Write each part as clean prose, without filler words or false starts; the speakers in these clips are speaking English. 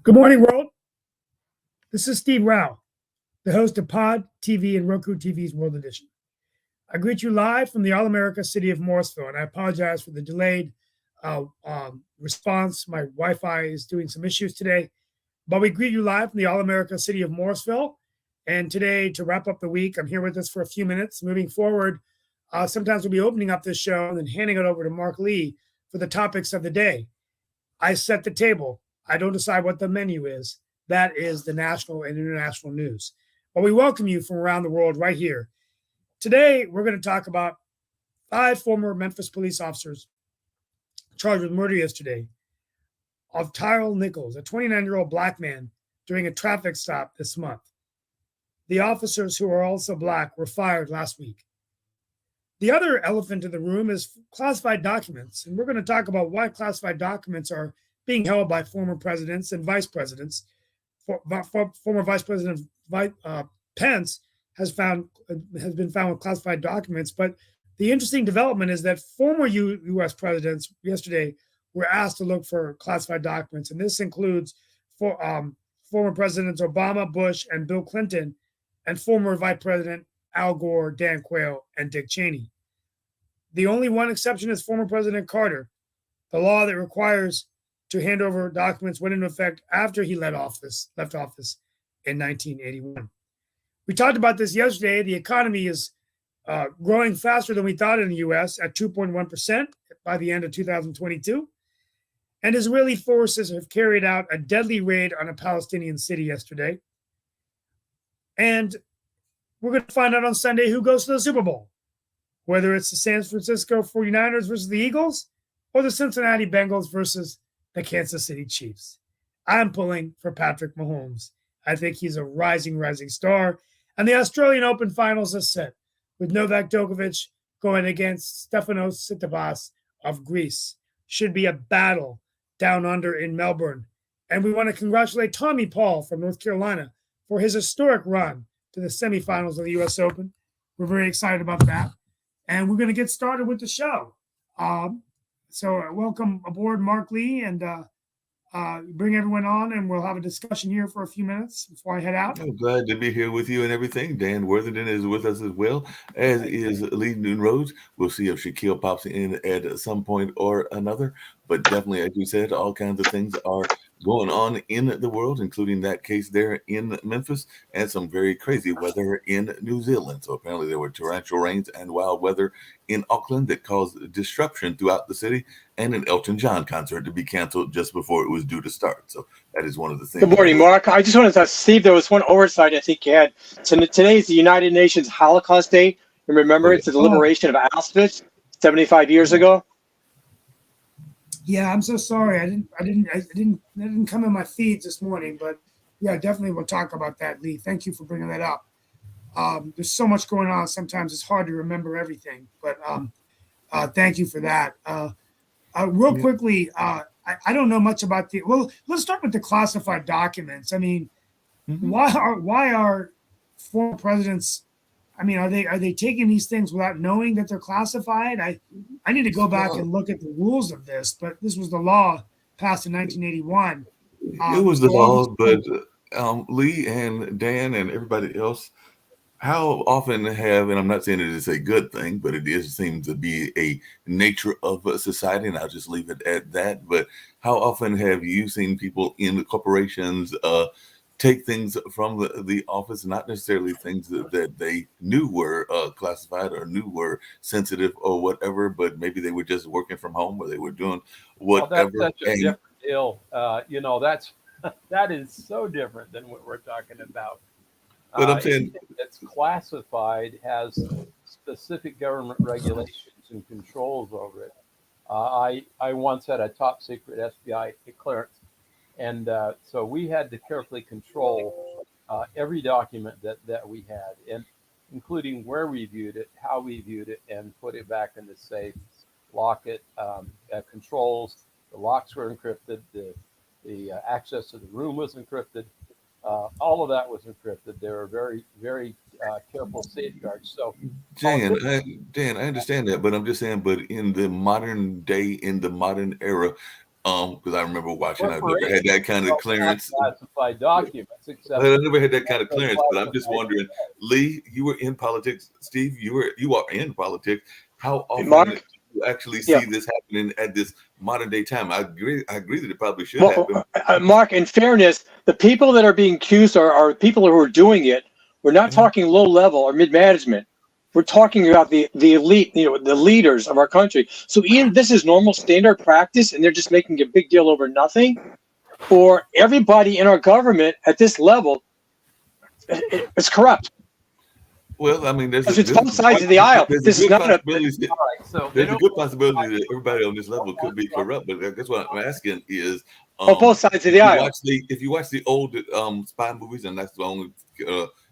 Good morning, world. This is Steve Rao, the host of Pod TV and Roku TV's World Edition. I greet you live from the All America city of Morrisville, and I apologize for the delayed response. My Wi-Fi is doing some issues today, but we greet you live from the All America city of Morrisville. And today, to wrap up the week, I'm here with us for a few minutes. Moving forward, sometimes we'll be opening up this show and then handing it over to Mark Lee for the topics of the day. I set the table. I don't decide what the menu is. That is the national and international news. But we welcome you from around the world right here. Today, we're going to talk about 5 former Memphis police officers charged with murder yesterday of Tyrell Nichols, a 29-year-old black man, during a traffic stop this month. The officers, who are also black, were fired last week. The other elephant in the room is classified documents, and we're going to talk about why classified documents are being held by former presidents and vice presidents. Former Vice President Pence has been found with classified documents. But the interesting development is that former U.S. presidents yesterday were asked to look for classified documents, and this includes former Presidents Obama, Bush, and Bill Clinton, and former Vice President Al Gore, Dan Quayle, and Dick Cheney. The only one exception is former President Carter. The law that requires to hand over documents went into effect after he left office in 1981. We talked about this yesterday. The economy is growing faster than we thought in the U.S. at 2.1% by the end of 2022. And Israeli forces have carried out a deadly raid on a Palestinian city yesterday. And we're going to find out on Sunday who goes to the Super Bowl, whether it's the San Francisco 49ers versus the Eagles or the Cincinnati Bengals versus the Kansas City Chiefs. I'm pulling for Patrick Mahomes. I think he's a rising star. And the Australian Open finals are set, with Novak Djokovic going against Stefanos Tsitsipas of Greece. Should be a battle down under in Melbourne. And we want to congratulate Tommy Paul from North Carolina for his historic run to the semifinals of the U.S. Open. We're very excited about that. And we're going to get started with the show. So welcome aboard, Mark Lee, and bring everyone on, and we'll have a discussion here for a few minutes before I head out. I'm glad to be here with you and everything. Dan Worthington is with us as well, as is Lee Noon Rhodes. We'll see if Shaquille pops in at some point or another. But definitely, as you said, all kinds of things are going on in the world, including that case there in Memphis and some very crazy weather in New Zealand. So apparently there were torrential rains and wild weather in Auckland that caused disruption throughout the city, and an Elton John concert to be canceled just before it was due to start. So that is one of the things. Good morning, Mark. I just wanted to ask Steve, there was one oversight I think you had. Today is the United Nations Holocaust Day. And remember, it's the liberation of Auschwitz 75 years ago. Yeah, I'm so sorry. I didn't come in my feeds this morning, but yeah, definitely we'll talk about that, Lee. Thank you for bringing that up. There's so much going on. Sometimes it's hard to remember everything, but thank you for that. Real quickly, I don't know much about let's start with the classified documents. I mean, why are former presidents? I mean, are they taking these things without knowing that they're classified? I need to go back and look at the rules of this, but this was the law passed in 1981. It was the law, but Lee and Dan and everybody else, how often have, and I'm not saying it is a good thing, but it seems to be a nature of a society, and I'll just leave it at that. But how often have you seen people in the corporations take things from the office, not necessarily things that they knew were classified or knew were sensitive or whatever, but maybe they were just working from home or they were doing whatever. Well, that's such a different deal. That is so different than what we're talking about. But I'm saying it's classified, has specific government regulations and controls over it. I once had a top secret FBI clearance. And so we had to carefully control every document that we had, and including where we viewed it, how we viewed it, and put it back in the safe, lock it, controls. The locks were encrypted. The access to the room was encrypted. All of that was encrypted. There were very, very careful safeguards. So, Dan, I understand that, but I'm just saying, but in the modern day, in the modern era, Because I remember watching. I've never Corporations had that kind of don't clearance. classify documents, except I never had that kind of for clearance, but I'm just classified wondering, Lee, you were in politics. Steve, you are in politics. How Hey, often Mark? do you actually Yeah. see this happening at this modern day time? I agree that it probably should Well, happen. Mark, in fairness, the people that are being accused are people who are doing it. We're not talking low level or mid management. We're talking about the elite, the leaders of our country. So either this is normal standard practice and they're just making a big deal over nothing, or everybody in our government at this level is corrupt. Well, I mean, Because it's both sides of the aisle. There's This a is good not a. possibility. All right, so they There's a don't good possibility that everybody on this level could be corrupt, but that's what I'm asking is, On both sides of the aisle. if you watch the old spy movies, and that's the only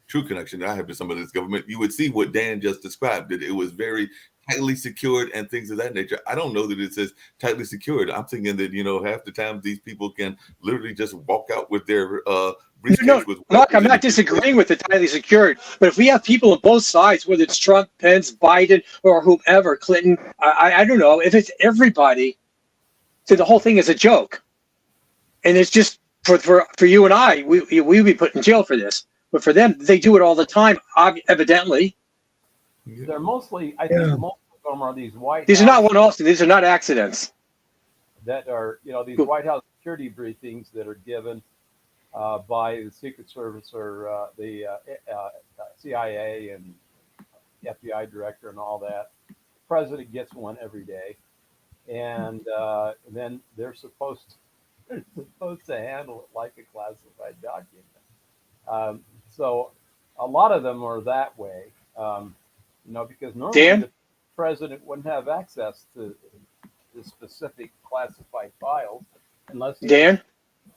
true connection that I have to some of this government, you would see what Dan just described. That it was very tightly secured and things of that nature. I don't know that it says tightly secured. I'm thinking that half the time these people can literally just walk out with their briefcase. No, with Mark, I'm not disagreeing with the tightly secured, but if we have people on both sides, whether it's Trump, Pence, Biden, or whomever, Clinton, I don't know, if it's everybody, so the whole thing is a joke. And it's just for you and I, we would be put in jail for this. But for them, they do it all the time, evidently. They're mostly, I think, most of them are these White These are House not one-offs. These are not accidents. that are, these White House security briefings that are given by the Secret Service or the CIA and FBI director and all that. The president gets one every day, and then they're supposed to handle it like a classified document. So a lot of them are that way, because normally Dan? the president wouldn't have access to the specific classified files unless he Dan?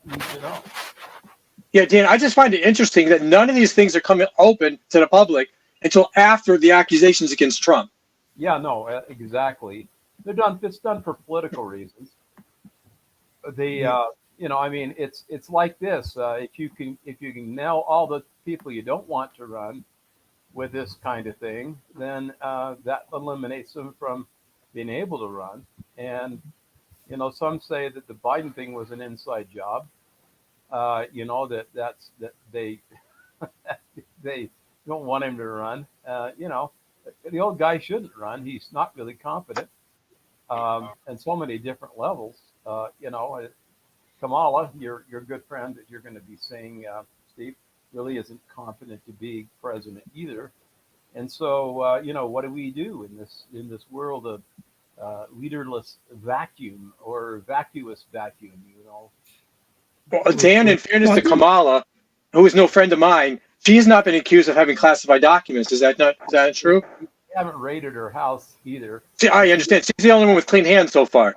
needs to know. Yeah, Dan, I just find it interesting that none of these things are coming open to the public until after the accusations against Trump. Yeah, no, exactly. They're done. It's done for political reasons. It's like this. If you can nail all the people you don't want to run with this kind of thing, then that eliminates them from being able to run. And some say that the Biden thing was an inside job. That they they don't want him to run. The old guy shouldn't run. He's not really competent, and so many different levels. Kamala, your good friend that you're going to be saying, Steve, really isn't competent to be president either. And so, what do we do in this world of leaderless vacuum or vacuous vacuum? Well, Dan, in fairness to Kamala, who is no friend of mine, she's not been accused of having classified documents. Is that true? We haven't raided her house either. See, I understand. She's the only one with clean hands so far.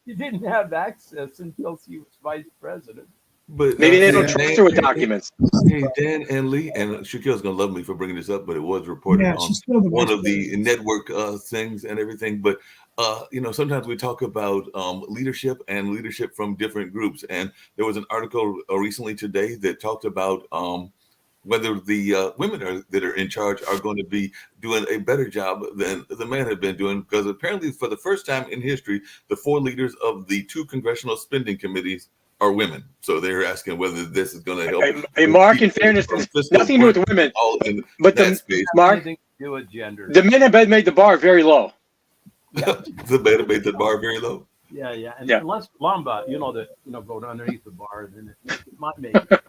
She didn't have access until she was vice president. But Maybe they don't trust her with documents. Hey, Dan and Lee, and Shaquille's gonna love me for bringing this up, but it was reported on she's still the one vice of the president. network things and everything. But sometimes we talk about leadership and leadership from different groups. And there was an article recently today that talked about whether the women that are in charge are going to be doing a better job than the men have been doing, because apparently for the first time in history, the 4 leaders of the 2 congressional spending committees are women. So they're asking whether this is going to help. Hey, Mark, in fairness, nothing to do with women. All in But that space. Mark, Anything to do with gender. the men have made the bar very low. The better made the bar very low. Yeah. And Yeah. unless Lamba, go underneath the bar, then it might make it.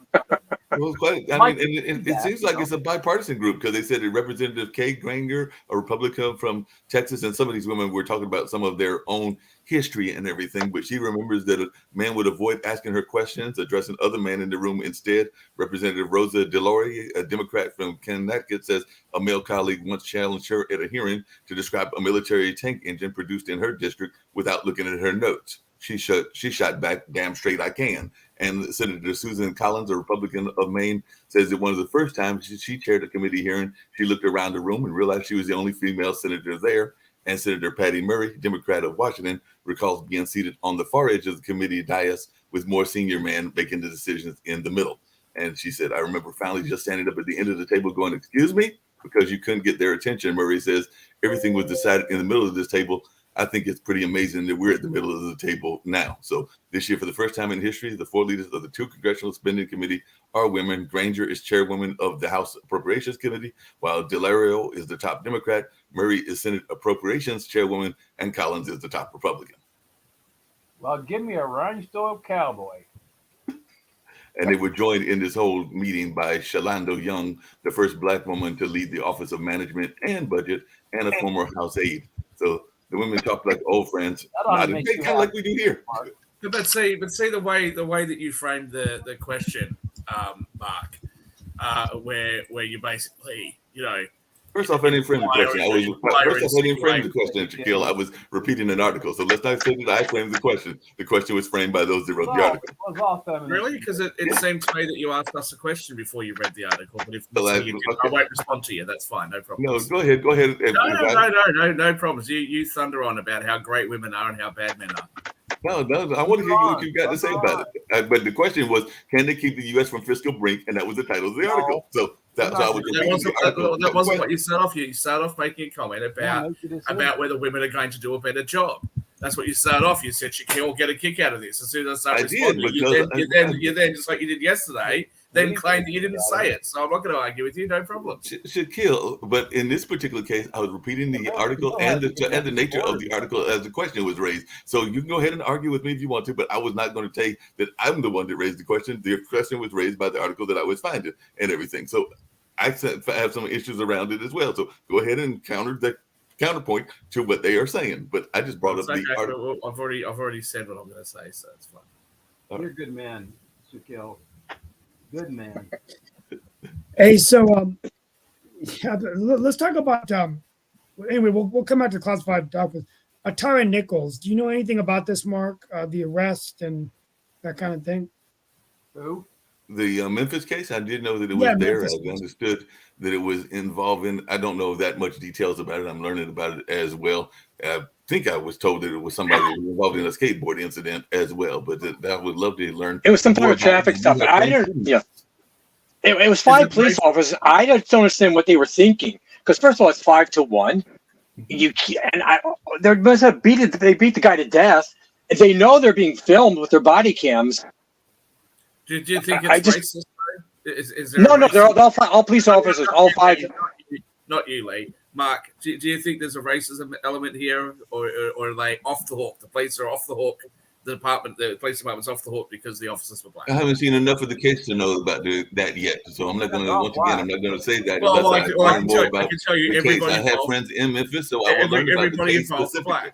Well, it's quite, I mean, and it seems like it's a bipartisan group, because they said that Representative Kay Granger, a Republican from Texas, and some of these women were talking about some of their own history and everything, but she remembers that a man would avoid asking her questions, addressing other men in the room instead. Representative Rosa DeLauria, a Democrat from Connecticut, says a male colleague once challenged her at a hearing to describe a military tank engine produced in her district without looking at her notes. She shot back, "Damn straight I can." And Senator Susan Collins, a Republican of Maine, says that one of the first times she chaired a committee hearing, she looked around the room and realized she was the only female senator there. And Senator Patty Murray, Democrat of Washington, recalls being seated on the far edge of the committee dais with more senior men making the decisions in the middle. And she said, "I remember finally just standing up at the end of the table going, 'Excuse me,' because you couldn't get their attention." Murray says, "Everything was decided in the middle of this table. I think it's pretty amazing that we're at the middle of the table now. So this year, for the first time in history, the 4 leaders of the 2 Congressional Spending Committee are women. Granger is chairwoman of the House Appropriations Committee, while Delario is the top Democrat. Murray is Senate Appropriations chairwoman, and Collins is the top Republican. Well, give me a rhinestone cowboy. And they were joined in this whole meeting by Shalando Young, the first Black woman to lead the Office of Management and Budget, and a former House aide. So the women talked like old friends, kind of like we do here. But see the way that you framed the question, Mark, where you basically, First off, I didn't frame the question. Shaquille. I was repeating an article. So let's not say that I framed the question. The question was framed by those that wrote the article. Really? Because it seemed to me that you asked us a question before you read the article. But if you did, I won't respond to you. That's fine. No problem. No, go ahead. No problems. You thunder on about how great women are and how bad men are. No, I want to hear what you got to say about it. But the question was, can they keep the U.S. from fiscal brink? And that was the title of the article. So that wasn't what you started off. You started off making a comment about whether women are going to do a better job. That's what you started off. You said Shaquille will get a kick out of this. As soon as I start responding, you then, just like you did yesterday, then claim that you didn't say it. So I'm not going to argue with you. No problem. Shaquille, but in this particular case, I was repeating the article and the nature of the article as the question was raised. So you can go ahead and argue with me if you want to, but I was not going to say that I'm the one that raised the question. The question was raised by the article that I was finding and everything. So I have some issues around it as well. So go ahead and counterpoint to what they are saying. But I just brought up the article. I've already said what I'm going to say, so it's fine. You're a good man, Shaquille. Good man. Hey, so let's talk about anyway, we'll come back to classified documents. Tyre Nichols, do you know anything about this, Mark? The arrest and that kind of thing? Who? The Memphis case, I did know that it was there. I understood that it was involving, I don't know that much details about it. I'm learning about it as well. I think I was told that it was somebody involved in a skateboard incident as well, but I would love to learn. It was some type of traffic stuff. I didn't, It was 5 police officers. I just don't understand what they were thinking. Because first of all, it's 5-1. They must have beat the guy to death. And they know they're being filmed with their body cams. Do you think it's racist? Is there no, they're all police officers, all 5. Not you, Lee. Mark, do you think there's a racism element here, or are they off the hook? The police are off the hook. The police department's off the hook because the officers were black. I haven't seen enough of the case to know about that yet, so I'm not going to. I'm not going to say that. Well, I can tell you, everybody. I have friends in Memphis, so I will learn about the case specifically.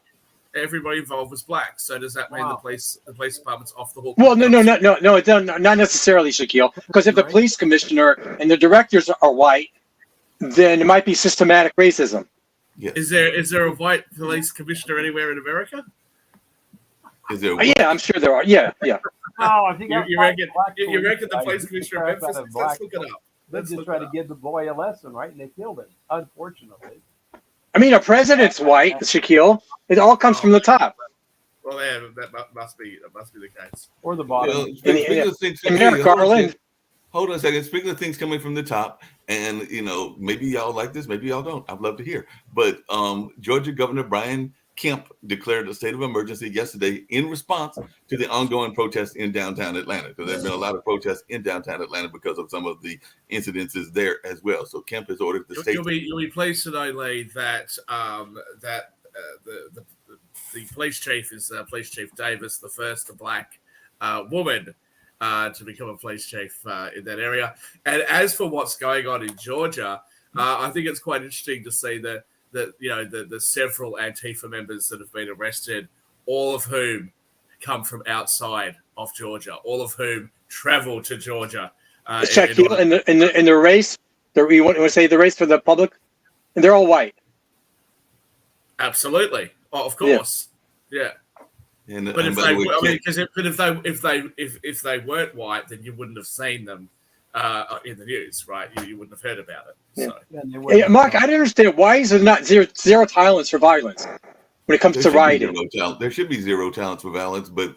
Everybody involved was black. So does that mean the police department's off the hook? Well, no, not necessarily, Shaquille. Because if the police commissioner and the directors are white, then it might be systematic racism. Yeah. Is there a white police commissioner anywhere in America? Is there? Yeah, I'm sure there are. Yeah. Oh, I think you reckon the police commissioner of Memphis? Let's look it up. They just tried to give the boy a lesson, right? And they killed him, unfortunately. I mean, a president's white, Shaquille. It all comes from the top. Well, yeah, that must be the case. Or the bottom. Merrick Garland. Hold on a second. Speaking of things coming from the top, and maybe y'all like this, maybe y'all don't. I'd love to hear. But Georgia Governor Brian Kemp declared a state of emergency yesterday in response to the ongoing protests in downtown Atlanta, because there's been a lot of protests in downtown Atlanta because of some of the incidences there as well. So Kemp has ordered the state. You'll be pleased to know, Lee, that the police chief is Police Chief Davis, the first black woman to become a police chief in that area. And as for what's going on in Georgia, I think it's quite interesting to see the several Antifa members that have been arrested, all of whom come from outside of Georgia, all of whom travel to Georgia. In the race, you want to say the race for the public, and they're all white. Absolutely, of course, yeah. But if they weren't white, then you wouldn't have seen them in the news, right? You wouldn't have heard about it. So. Yeah, Mark, I don't understand. Why is there not zero tolerance for violence when it comes to rioting? There should be zero tolerance for violence, but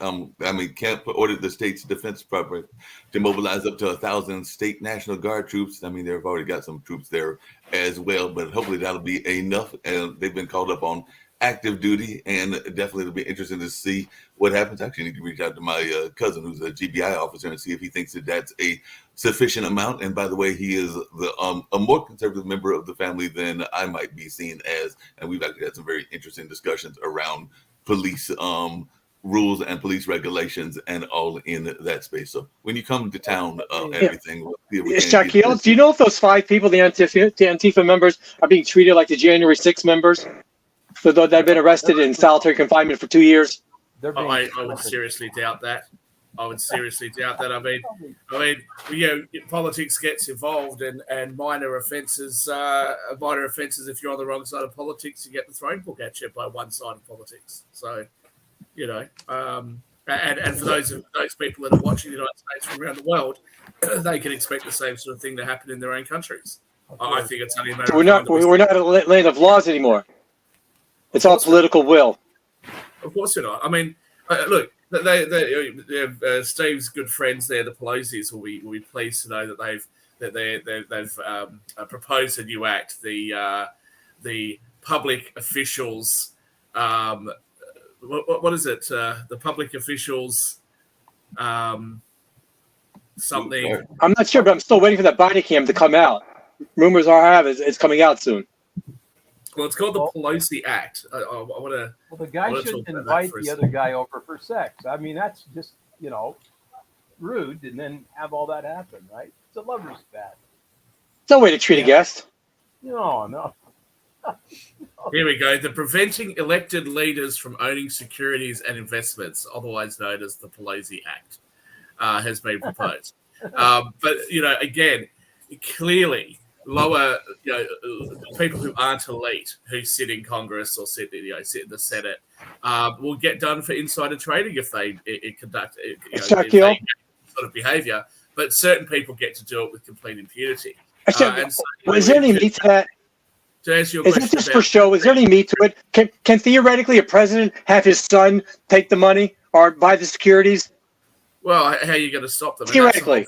Kemp ordered the state's defense department to mobilize up to 1,000 state National Guard troops. I mean, they've already got some troops there as well, but hopefully that'll be enough. And they've been called up on active duty, and definitely it'll be interesting to see what happens. I actually need to reach out to my cousin, who's a GBI officer, and see if he thinks that that's a sufficient amount. And by the way, he is a more conservative member of the family than I might be seen as, and we've actually had some very interesting discussions around police rules and police regulations and all in that space. So when you come to town, everything. Shaquille, do you know if those 5 people, the Antifa members, are being treated like the January 6 members that have been arrested in solitary confinement for 2 years? I would seriously doubt that. I would seriously doubt that. I mean, politics gets involved, and minor offences. If you're on the wrong side of politics, you get the throne book at you by one side of politics. So, and for those people that are watching the United States from around the world, they can expect the same sort of thing to happen in their own countries. I think it's only a matter we're not a land of laws anymore. It's all political will. Of course you're not. I mean, look, Steve's good friends there, the Pelosi's, will be pleased to know that they've proposed a new act, the public officials. What is it? The public officials. Something. I'm not sure, but I'm still waiting for that body cam to come out. Rumors are it's coming out soon. Well, it's called the Pelosi Act. I want to. Well, the guy shouldn't invite the other guy over for sex. I mean, that's just rude, and then have all that happen, right? It's a lover's bat. It's no way to treat a guest. No. Here we go. The Preventing Elected Leaders from Owning Securities and Investments, otherwise known as the Pelosi Act, has been proposed. But again, clearly, lower, people who aren't elite, who sit in Congress or sit in the Senate, will get done for insider trading if they conduct sort of behavior. But certain people get to do it with complete impunity. Is there any meat to that? To answer your is question, it just for show? Is there any meat to it? Can theoretically a president have his son take the money or buy the securities? Well, how are you going to stop them? Theoretically.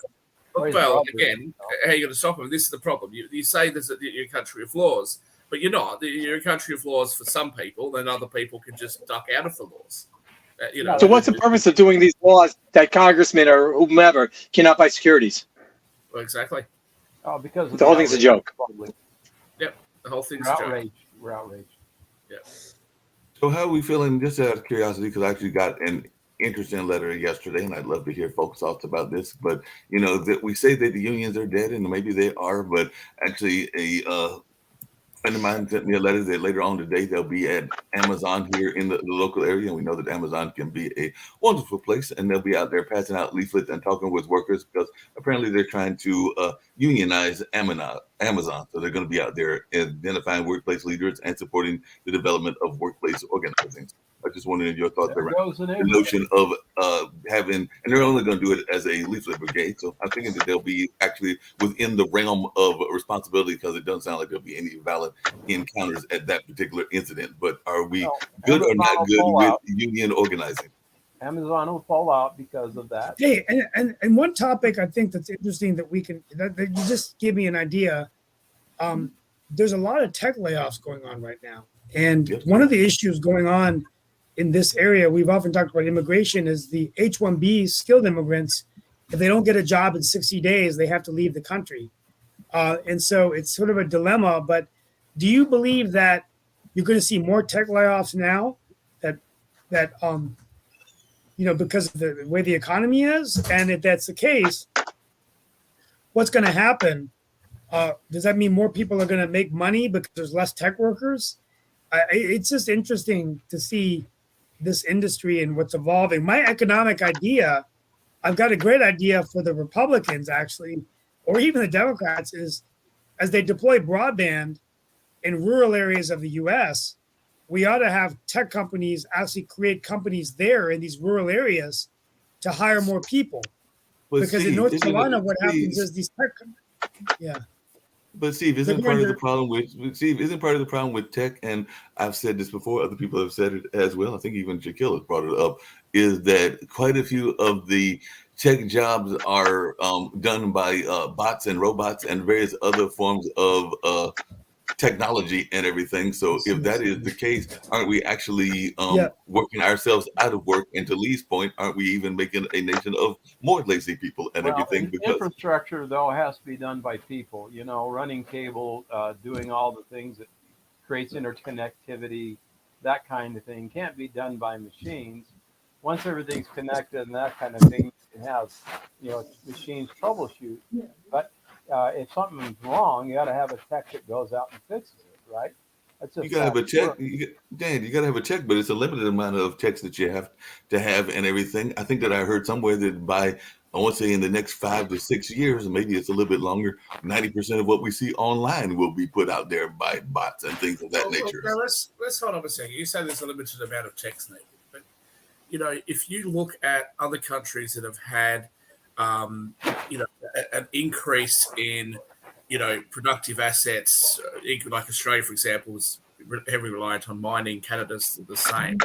Well, again, how are you going to stop them? This is the problem. You say this that you're a country of laws, but you're not. You're a country of laws for some people, then other people can just duck out of the laws. So what's the purpose of doing these laws that congressmen or whomever cannot buy securities? Well, exactly. Oh, because the whole thing's a joke. Yep, the whole thing's a joke. We're outraged. Yeah. So how are we feeling, just out of curiosity, because I actually got an interesting letter yesterday, and I'd love to hear folks' thoughts about this. But that we say that the unions are dead, and maybe they are, but actually a friend of mine sent me a letter that later on today they'll be at Amazon here in the local area, and we know that Amazon can be a wonderful place, and they'll be out there passing out leaflets and talking with workers because apparently they're trying to unionize Amazon. So they're going to be out there identifying workplace leaders and supporting the development of workplace organizing. I just wanted your thoughts around the notion of having, and they're only going to do it as a leaflet brigade. So I'm thinking that they'll be actually within the realm of responsibility because it doesn't sound like there'll be any valid encounters at that particular incident. But are we good or not good with union organizing? Amazon will fall out because of that. Hey, and one topic I think that's interesting that that you just give me an idea. There's a lot of tech layoffs going on right now. And one of the issues going on in this area, we've often talked about immigration, is the H-1B skilled immigrants. If they don't get a job in 60 days, they have to leave the country. And so it's sort of a dilemma. But do you believe that you're going to see more tech layoffs now that because of the way the economy is? And if that's the case, what's going to happen? Does that mean more people are going to make money because there's less tech workers? It's just interesting to see this industry and what's evolving. My economic idea, I've got a great idea for the Republicans actually, or even the Democrats, is as they deploy broadband in rural areas of the US, we ought to have tech companies actually create companies there in these rural areas to hire more people. Because in North Carolina, what happens is these tech companies, But Steve, isn't part of the problem with tech, and I've said this before, other people have said it as well, I think even Shaquille has brought it up, is that quite a few of the tech jobs are done by bots and robots and various other forms of technology and everything. So if that is the case, aren't we actually Yeah. working ourselves out of work? And to Lee's point, aren't we even making a nation of more lazy people and everything? Because Infrastructure, though, has to be done by people. Running cable, doing all the things that creates interconnectivity, that kind of thing can't be done by machines. Once everything's connected and that kind of thing, you can have machines troubleshoot. But if something's wrong, you got to have a tech that goes out and fixes it, right? That's just you gotta have a check, work. Dan. You gotta have a check, but it's a limited amount of checks that you have to have and everything. I think that I heard somewhere that by I want to say in the next 5 to 6 years, maybe it's a little bit longer, 90% of what we see online will be put out there by bots and things of that nature. Now let's hold on a second. You say there's a limited amount of checks needed, but if you look at other countries that have had, an increase in, productive assets, like Australia, for example, was heavily reliant on mining. Canada's the same.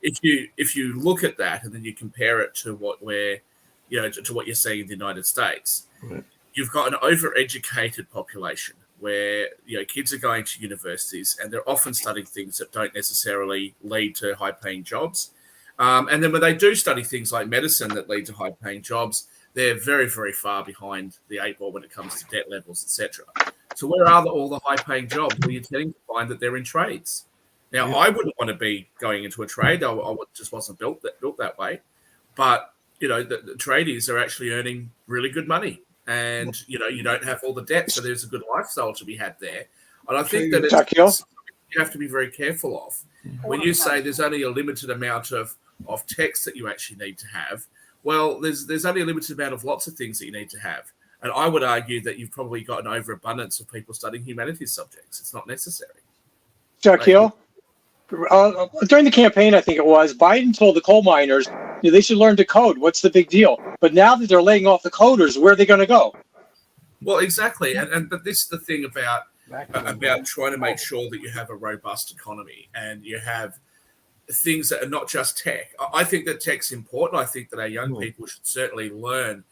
If you look at that and then you compare it to what to what you're seeing in the United States, Right. You've got an overeducated population where kids are going to universities and they're often studying things that don't necessarily lead to high-paying jobs. And then when they do study things like medicine that lead to high-paying jobs, they're very, very far behind the eight ball when it comes to debt levels, etc. So where are all the high-paying jobs? Well, you're tending to find that they're in trades. Now, Yeah. I wouldn't want to be going into a trade. I just wasn't built that way. But the tradies are actually earning really good money, and you don't have all the debt, so there's a good lifestyle to be had there. And I think that it's you have to be very careful of when you say there's only a limited amount of text that you actually need to have. Well, there's only a limited amount of lots of things that you need to have, and I would argue that you've probably got an overabundance of people studying humanities subjects. It's not necessary. Shaquille, during the campaign, I think it was, Biden told the coal miners they should learn to code. What's the big deal? But now that they're laying off the coders, where are they going to go? Well, exactly, but this is the thing about trying to make sure that you have a robust economy and you have things that are not just tech. I think that tech's important. I think that our young people should certainly learn,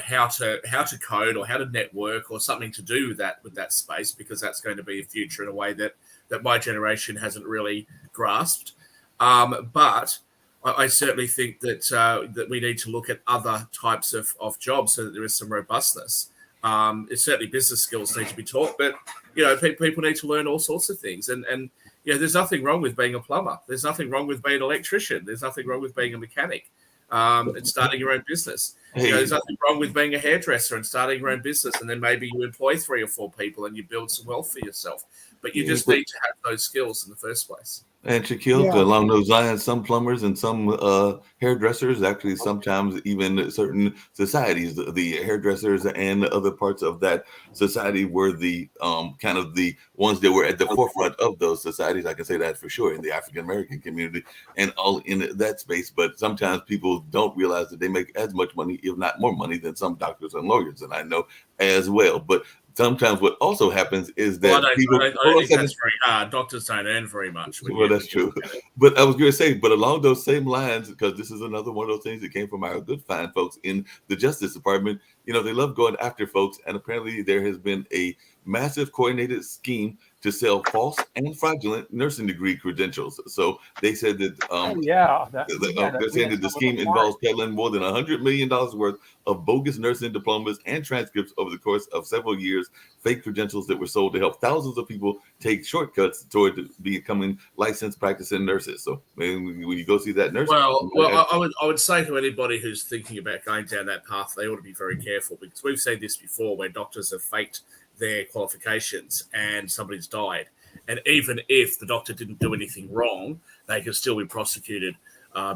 how to code or how to network or something to do with that space, because that's going to be a future in a way that my generation hasn't really grasped. But I certainly think that we need to look at other types of jobs so that there is some robustness. It's certainly business skills need to be taught, but people need to learn all sorts of things. And there's nothing wrong with being a plumber. There's nothing wrong with being an electrician. There's nothing wrong with being a mechanic and starting your own business. There's nothing wrong with being a hairdresser and starting your own business, and then maybe you employ 3 or 4 people and you build some wealth for yourself. But you just need to have those skills in the first place. And Shaquille, along those lines, some plumbers and some hairdressers, actually sometimes even certain societies, the hairdressers and other parts of that society were the kind of the ones that were at the forefront of those societies. I can say that for sure in the African American community and all in that space. But sometimes people don't realize that they make as much money, if not more money, than some doctors and lawyers, and I know as well. But sometimes what also happens is that I don't think that's very hard. Doctors don't earn very much. Well, that's true. But I was going to say, but along those same lines, because this is another one of those things that came from our good fine folks in the Justice Department, they love going after folks. And apparently there has been a massive coordinated scheme to sell false and fraudulent nursing degree credentials. So they said that they're saying that the scheme involves peddling more than $100 million worth of bogus nursing diplomas and transcripts over the course of several years, fake credentials that were sold to help thousands of people take shortcuts toward becoming licensed practicing nurses. So when you go see that nurse, I would say to anybody who's thinking about going down that path, they ought to be very careful, because we've seen this before where doctors have faked their qualifications and somebody's died. And even if the doctor didn't do anything wrong, they can still be prosecuted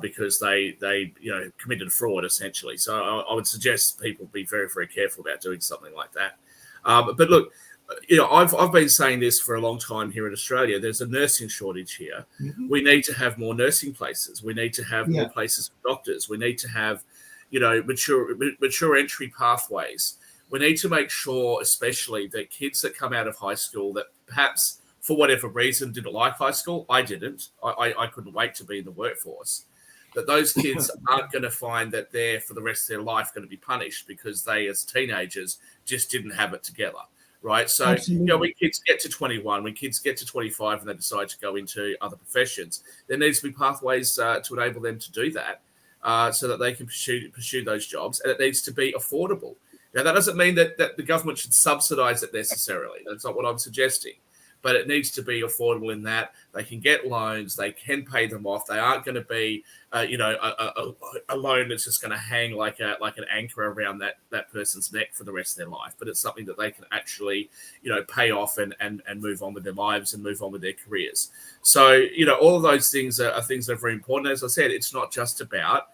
because they committed fraud, essentially. So I would suggest people be very, very careful about doing something like that. But look, I've been saying this for a long time here in Australia. There's a nursing shortage here. Mm-hmm. We need to have more nursing places. We need to have more places for doctors. We need to have, mature entry pathways. We need to make sure, especially, that kids that come out of high school that perhaps for whatever reason didn't like high school. I didn't. I couldn't wait to be in the workforce. That those kids aren't going to find that they're for the rest of their life going to be punished because they, as teenagers, just didn't have it together. right? So, Absolutely. when kids get to 21, when kids get to 25 and they decide to go into other professions, there needs to be pathways to enable them to do that so that they can pursue those jobs, and it needs to be affordable. Now, that doesn't mean that the government should subsidize it necessarily. That's not what I'm suggesting. But it needs to be affordable in that they can get loans, they can pay them off. They aren't going to be, a loan that's just going to hang like an anchor around that person's neck for the rest of their life. But it's something that they can actually, pay off and move on with their lives and move on with their careers. So, all of those things are things that are very important. As I said, it's not just about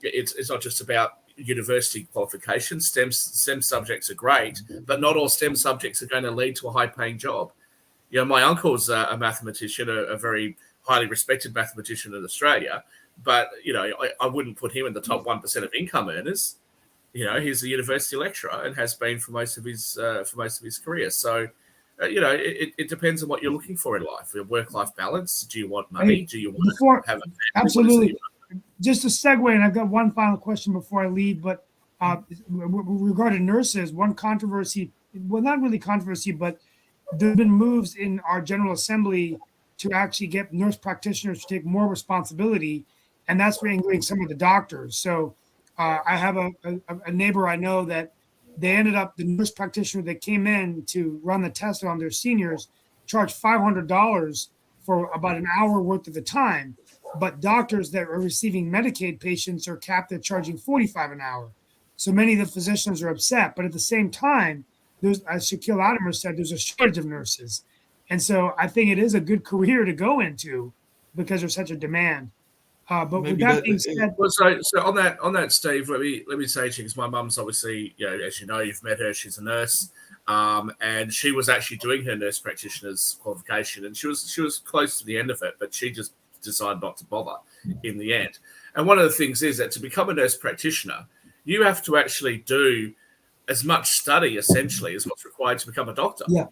it's not just about university qualifications. STEM subjects are great, but not all STEM subjects are going to lead to a high-paying job. My uncle's a mathematician, a very highly respected mathematician in Australia, but I wouldn't put him in the top 1% of income earners. He's a university lecturer and has been for most of his career. So, it depends on what you're looking for in life. Work-life balance. Do you want money? Do you want to have a family? Absolutely. Just a segue, and I've got one final question before I leave. But regarding nurses, one controversy, well, not really controversy, but there have been moves in our General Assembly to actually get nurse practitioners to take more responsibility, and that's for including some of the doctors. So I have a neighbor I know that they ended up, the nurse practitioner that came in to run the test on their seniors charged $500 for about an hour worth of the time. But doctors that are receiving Medicaid patients are capped at charging $45 an hour. So many of the physicians are upset. But at the same time, there's, as Shaquille Latimer said, there's a shortage of nurses. And so I think it is a good career to go into because there's such a demand. But with that being said, well, so on that, Steve, let me say to you, because my mum's obviously, as you know, you've met her, she's a nurse, and she was actually doing her nurse practitioner's qualification, and she was close to the end of it, but she just decided not to bother in the end. And one of the things is that to become a nurse practitioner, you have to actually do as much study essentially as what's required to become a doctor. Yeah.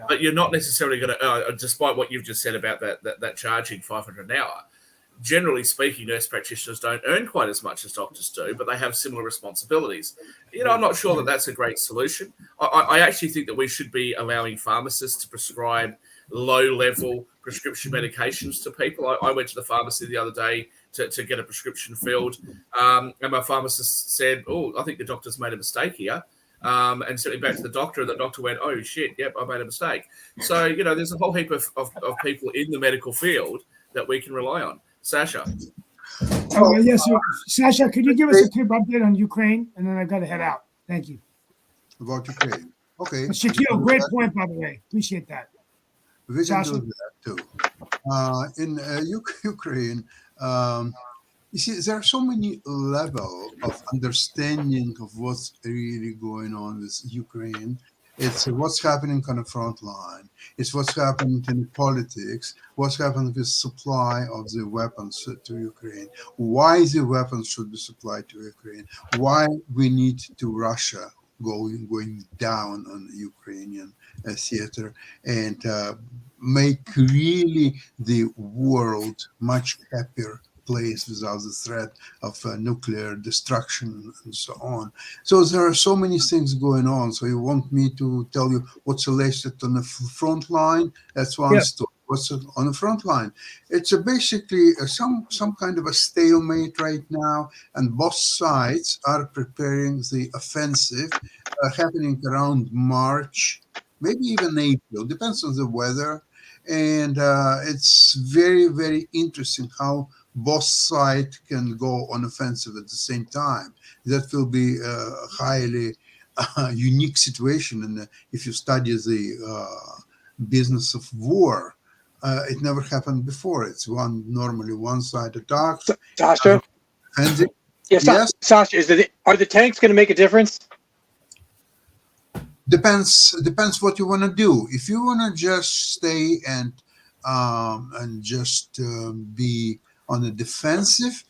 But you're not necessarily going to, despite what you've just said about that charging $500 an hour. Generally speaking, nurse practitioners don't earn quite as much as doctors do, but they have similar responsibilities. I'm not sure that that's a great solution. I actually think that we should be allowing pharmacists to prescribe low-level prescription medications to people. I went to the pharmacy the other day to get a prescription filled, and my pharmacist said, "Oh, I think the doctor's made a mistake here." And sent me back to the doctor, and the doctor went, "Oh, shit, yep, I made a mistake." So, there's a whole heap of people in the medical field that we can rely on. Sasha. Oh, yes, sir. Sasha, could you give us a quick update on Ukraine? And then I've got to head out. Thank you. About Ukraine. Okay. Shaquille, great point, by the way. Appreciate that. We can Sasha? do that too. In Ukraine, you see, there are so many levels of understanding of what's really going on with Ukraine. It's what's happening on the front line. It's what's happening in politics, what's happening with supply of the weapons to Ukraine, why the weapons should be supplied to Ukraine, why we need to Russia going down on the Ukrainian theater, and make really the world much happier place without the threat of nuclear destruction and so on. So there are so many things going on. So you want me to tell you what's the latest on the front line? That's one story. What's on the front line? It's basically some kind of a stalemate right now, and both sides are preparing the offensive happening around March, maybe even April, depends on the weather. And it's very, very interesting how both sides can go on offensive at the same time. That will be a highly unique situation. And if you study the business of war, it never happened before. It's normally one side attacks. Sasha? Yes? Sasha, are the tanks going to make a difference? Depends what you want to do. If you want to just stay and just be on the defensive,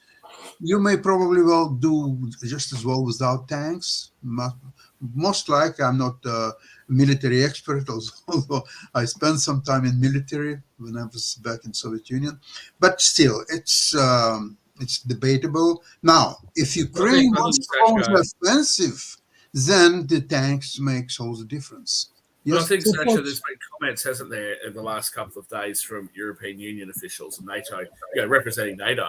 you may probably well do just as well without tanks. Most likely, I'm not a military expert, although I spent some time in military when I was back in Soviet Union. But still, it's debatable. Now, if Ukraine wants to go on the offensive, then the tanks makes all the difference. But I Yes, think, so Sasha, folks, there's been comments, hasn't there, in the last couple of days from European Union officials and NATO, representing NATO,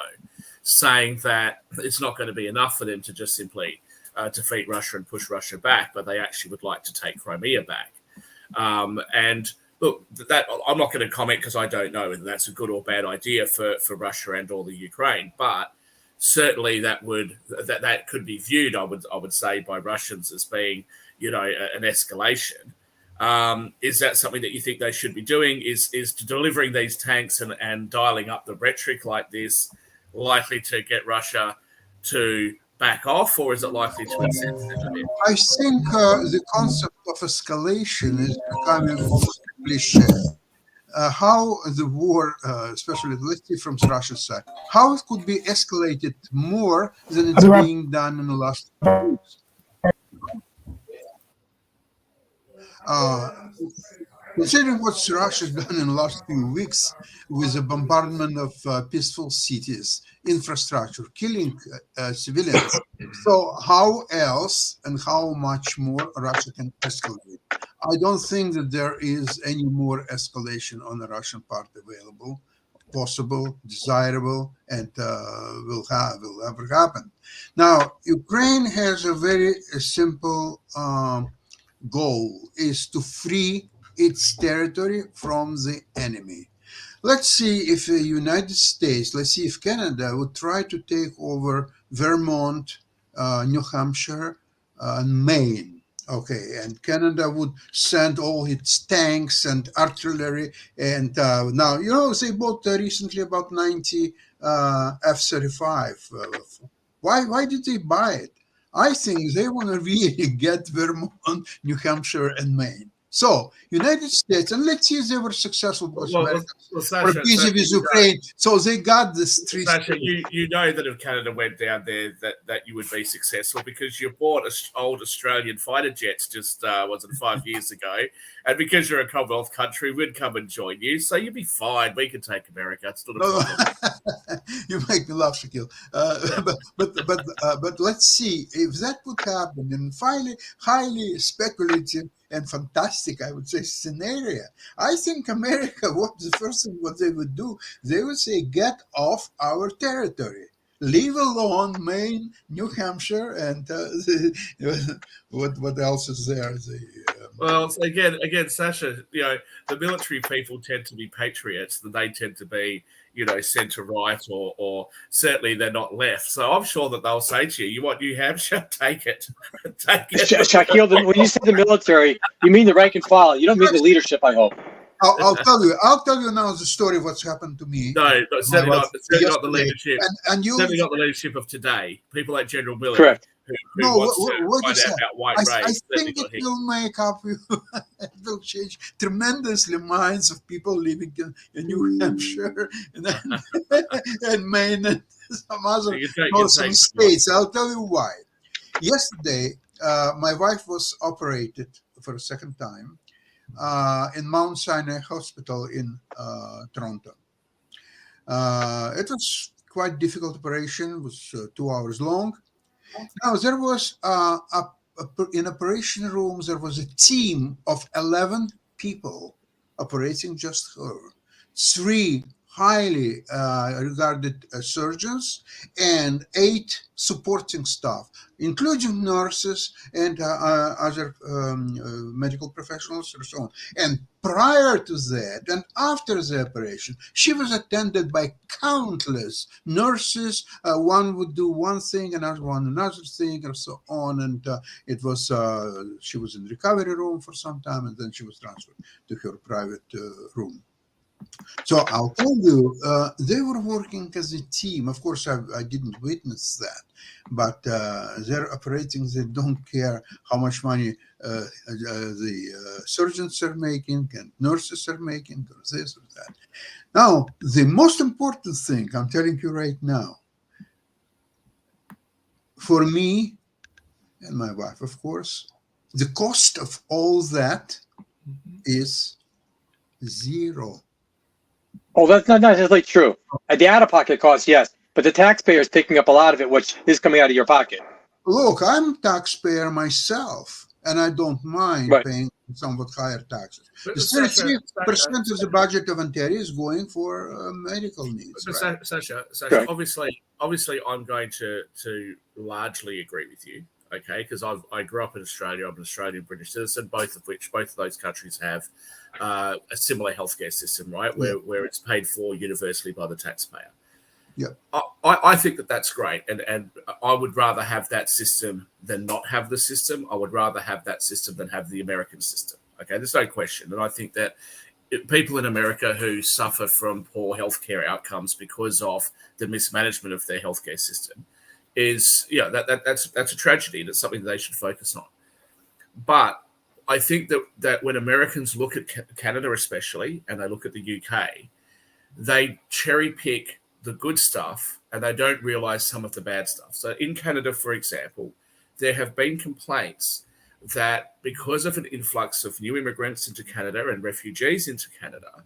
saying that it's not going to be enough for them to just simply defeat Russia and push Russia back, but they actually would like to take Crimea back. And look, that I'm not going to comment because I don't know whether that's a good or bad idea for Russia and or the Ukraine, but certainly that could be viewed, I would say, by Russians as being, an escalation. Is that something that you think they should be doing? Is delivering these tanks and dialing up the rhetoric like this likely to get Russia to back off, or is it likely to incense it a bit? I think the concept of escalation is becoming almost a cliche. How the war, especially let's see from Russia's side, how it could be escalated more than it's being done in the last weeks. Considering what Russia's done in the last few weeks with the bombardment of peaceful cities, infrastructure, killing civilians, so how else and how much more Russia can escalate? I don't think that there is any more escalation on the Russian part available, possible, desirable, and will ever happen. Now, Ukraine has a very simple goal, is to free its territory from the enemy. Let's see if the United States, let's see if Canada would try to take over Vermont, New Hampshire, and Maine. Okay, and Canada would send all its tanks and artillery. And now, they bought recently about 90 F-35. Why did they buy it? I think they want to really get Vermont, New Hampshire, and Maine. So, United States, and let's see if they were successful because Sasha, were busy with Ukraine. So they got this three. Sasha, you know that if Canada went down there, that you would be successful because you bought old Australian fighter jets just 5 years ago, and because you're a Commonwealth country, we'd come and join you, so you'd be fine. We could take America. It's not a problem. You make me laugh, Shaquille. But let's see if that would happen. And finally, highly speculative and fantastic, I would say, scenario. I think America, the first thing what they would do, they would say, get off our territory. Leave alone Maine, New Hampshire, and what else is there? Well, again, Sasha, the military people tend to be patriots, and they tend to be, centre right, or certainly they're not left. So I'm sure that they'll say to you, "You want New Hampshire? Take it, take it." Shaquille, when you say the military, you mean the rank and file. You don't mean the leadership, I hope. I'll tell you now the story of what's happened to me. No, certainly not the leadership. And you certainly not the leadership of today. People like General Miller. Correct. Who wants to find out about white race. I think it will make up, it will change tremendously minds of people living in New Hampshire and Maine and some other northern states. I'll tell you why. Yesterday, my wife was operated for a second time in Mount Sinai Hospital in Toronto. It was quite difficult operation. It was 2 hours long. Now, there was, in operation room, there was a team of 11 people operating just her. 3 highly regarded surgeons and 8 supporting staff, including nurses and other medical professionals and so on. And prior to that and after the operation, she was attended by countless nurses. One would do one thing, another one another thing, and so on. And it was she was in the recovery room for some time, and then she was transferred to her private room. So I'll tell you, they were working as a team. Of course, I didn't witness that, but they're operating. They don't care how much money the surgeons are making and nurses are making, or this or that. Now, the most important thing I'm telling you right now, for me and my wife, of course, the cost of all that is zero. Oh, that's not necessarily true. The out-of-pocket cost, yes, but the taxpayer is picking up a lot of it, which is coming out of your pocket. Look, I'm a taxpayer myself. and I don't mind Right. paying somewhat higher taxes. But The Sasha, 33% of the budget of Ontario is going for medical needs, but right? Sasha, Right. obviously, I'm going to largely agree with you. Okay, because I grew up in Australia. I'm an Australian British citizen, both of those countries have a similar healthcare system, right? Where it's paid for universally by the taxpayer. Yeah. I think that's great, and I would rather have that system than not have the system. I would rather have that system than have the American system. Okay, there's no question, and I think that people in America who suffer from poor healthcare outcomes because of the mismanagement of their healthcare system is, that's a tragedy. And it's something that they should focus on. But I think that when Americans look at Canada, especially, and they look at the UK, they cherry pick the good stuff and they don't realize some of the bad stuff. So in Canada, for example, there have been complaints that because of an influx of new immigrants into Canada and refugees into Canada,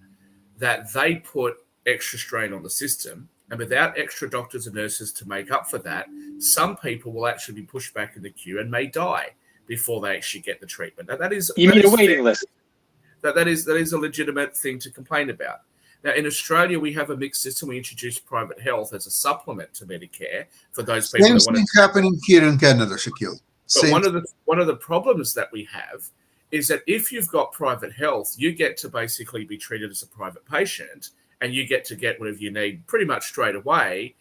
that they put extra strain on the system. And without extra doctors and nurses to make up for that, some people will actually be pushed back in the queue and may die before they actually get the treatment. Now, You mean a waiting list? That is a legitimate thing to complain about. Now, in Australia, we have a mixed system. We introduced private health as a supplement to Medicare for those people Same that want thing to. happening here in Canada, Shaquille. But Same. one of the problems that we have is that if you've got private health, you get to basically be treated as a private patient, and you get to get whatever you need pretty much straight away,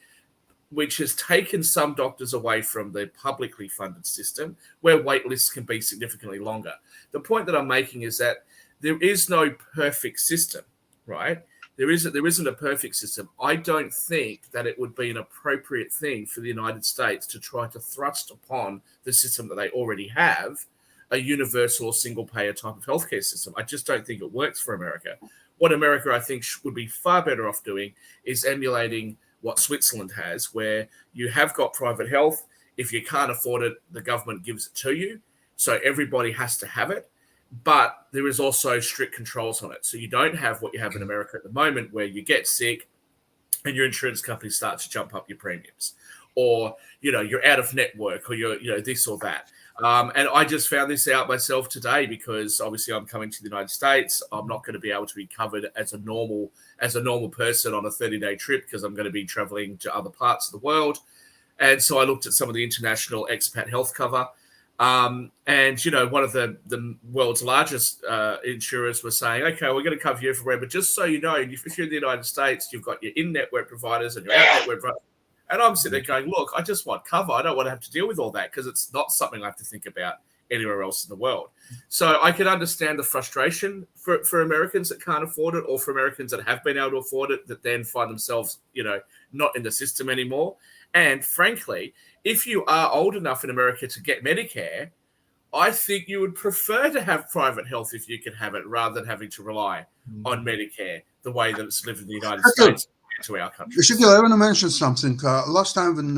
which has taken some doctors away from the publicly funded system where wait lists can be significantly longer. The point that I'm making is that there is no perfect system, right? There isn't a perfect system. I don't think that it would be an appropriate thing for the United States to try to thrust upon the system that they already have, a universal or single payer type of healthcare system. I just don't think it works for America. What America, I think, would be far better off doing is emulating what Switzerland has, where you have got private health. If you can't afford it, the government gives it to you. So everybody has to have it. But there is also strict controls on it. So you don't have what you have in America at the moment, where you get sick and your insurance company starts to jump up your premiums, or, you're out of network, or you're this or that. And I just found this out myself today because obviously I'm coming to the United States. I'm not going to be able to be covered as a normal person on a 30-day trip because I'm going to be traveling to other parts of the world. And so I looked at some of the international expat health cover. And, one of the world's largest insurers was saying, okay, we're going to cover you everywhere. But just so you know, if you're in the United States, you've got your in-network providers and your out-network providers. And I'm sitting there going, look, I just want cover. I don't want to have to deal with all that because it's not something I have to think about anywhere else in the world. So I can understand the frustration for Americans that can't afford it, or for Americans that have been able to afford it that then find themselves, not in the system anymore. And frankly, if you are old enough in America to get Medicare, I think you would prefer to have private health if you could have it rather than having to rely on Medicare the way that it's lived in the United States to our country. Shaquille, I want to mention something. Last time when